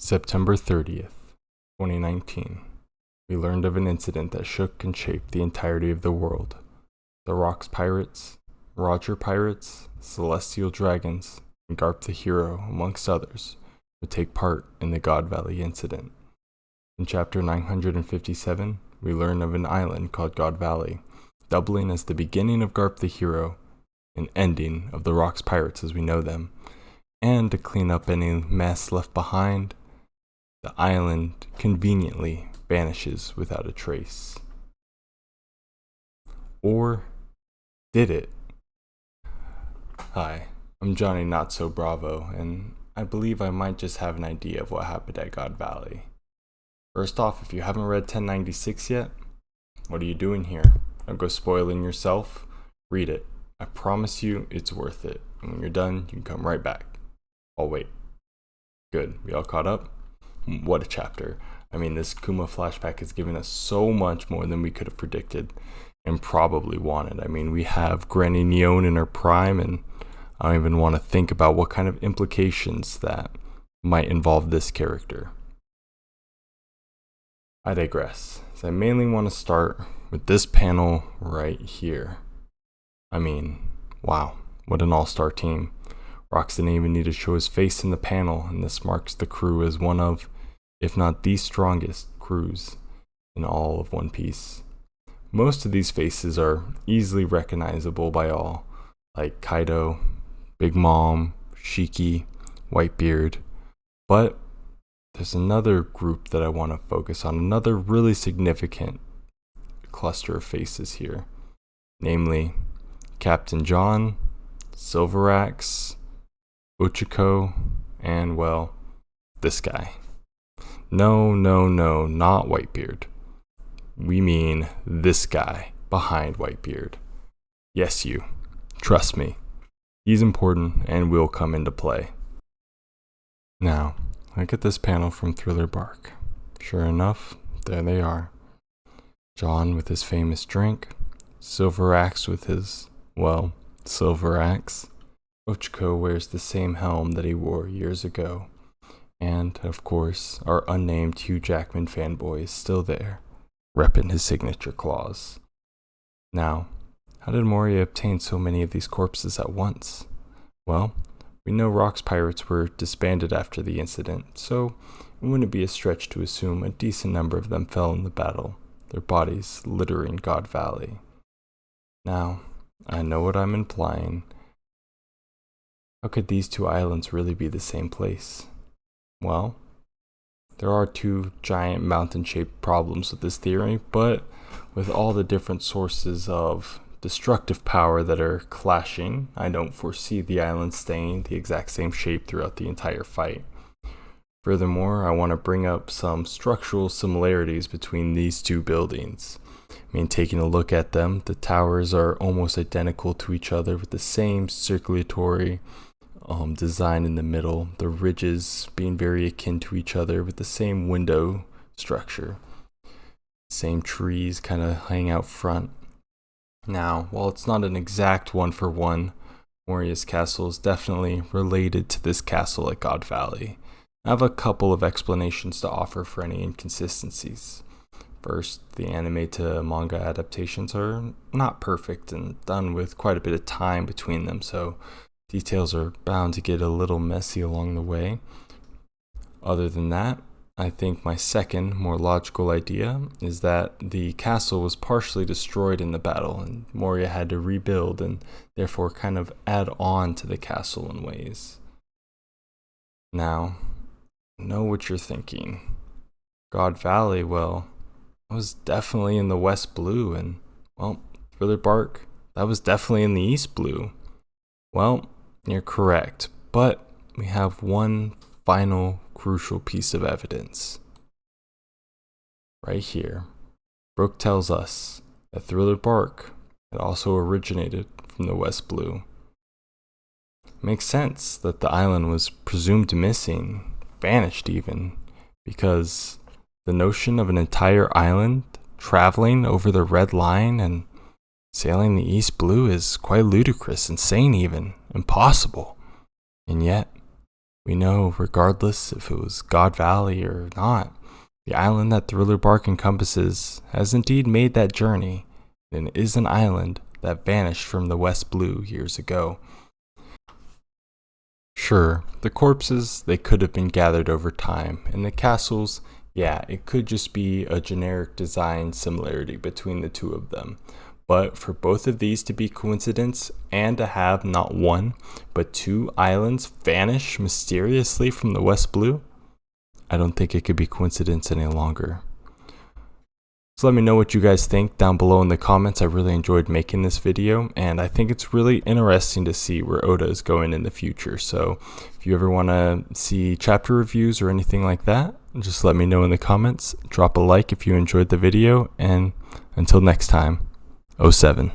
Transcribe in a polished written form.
September 30th, 2019. We learned of an incident that shook and shaped the entirety of the world. The Rocks Pirates, Roger Pirates, Celestial Dragons, and Garp the Hero, amongst others, would take part in the God Valley incident. In chapter 957, we learn of an island called God Valley, doubling as the beginning of Garp the Hero and ending of the Rocks Pirates as we know them. And to clean up any mess left behind, the island conveniently vanishes without a trace. Or did it? Hi, I'm Johnny Not So Bravo, and I believe I might just have an idea of what happened at God Valley. First off, if you haven't read 1096 yet, what are you doing here? Don't go spoiling yourself. Read it. I promise you it's worth it. And when you're done, you can come right back. I'll wait. Good. We all caught up? What a chapter. I mean, this Kuma flashback has given us so much more than we could have predicted and probably wanted. I mean, we have Granny Neon in her prime, and I don't even want to think about what kind of implications that might involve this character. I digress, as I mainly want to start with this panel right here. I mean, wow, what an all-star team. Rocks didn't even need to show his face in the panel, and this marks the crew as one of, if not the strongest crews in all of One Piece. Most of these faces are easily recognizable by all, like Kaido, Big Mom, Shiki, Whitebeard, but there's another group that I want to focus on, another really significant cluster of faces here, namely Captain John, Silver Axe, Uchiko, and, well, this guy. No, not Whitebeard. We mean this guy behind Whitebeard. Yes, you. Trust me. He's important and will come into play. Now, look at this panel from Thriller Bark. Sure enough, there they are. John with his famous drink, Silver Axe with his, well, silver axe. Ochiko wears the same helm that he wore years ago. And, of course, our unnamed Hugh Jackman fanboy is still there, repping his signature claws. Now, how did Moria obtain so many of these corpses at once? Well, we know Rocks Pirates were disbanded after the incident, so it wouldn't be a stretch to assume a decent number of them fell in the battle, their bodies littering God Valley. Now, I know what I'm implying. How could these two islands really be the same place? Well, there are two giant mountain-shaped problems with this theory, but with all the different sources of destructive power that are clashing, I don't foresee the island staying the exact same shape throughout the entire fight. Furthermore, I want to bring up some structural similarities between these two buildings. I mean, taking a look at them, the towers are almost identical to each other with the same circulatory design in the middle, the ridges being very akin to each other with the same window structure. Same trees kind of hang out front. Now, while it's not an exact one-for-one, Moria's castle is definitely related to this castle at God Valley. I have a couple of explanations to offer for any inconsistencies. First, the anime to manga adaptations are not perfect and done with quite a bit of time between them, so details are bound to get a little messy along the way. Other than that, I think my second, more logical idea is that the castle was partially destroyed in the battle, and Moria had to rebuild and therefore kind of add on to the castle in ways. Now, I know what you're thinking. God Valley, well, that was definitely in the West Blue, and, well, Thriller Bark, that was definitely in the East Blue. Well, you're correct, but we have one final crucial piece of evidence. Right here, Brooke tells us that Thriller Bark had also originated from the West Blue. It makes sense that the island was presumed missing, vanished even, because the notion of an entire island traveling over the Red Line and sailing the East Blue is quite ludicrous, insane even, impossible. And yet, We know, regardless if it was God Valley or not, the island that Thriller Bark encompasses has indeed made that journey, and is an island that vanished from the West Blue years ago. Sure, the corpses, they could have been gathered over time, and the castles, yeah, it could just be a generic design similarity between the two of them. But for both of these to be coincidence and to have not one, but two islands vanish mysteriously from the West Blue, I don't think it could be coincidence any longer. So let me know what you guys think down below in the comments. I really enjoyed making this video, and I think it's really interesting to see where Oda is going in the future. So if you ever want to see chapter reviews or anything like that, just let me know in the comments. Drop a like if you enjoyed the video, and until next time, 07.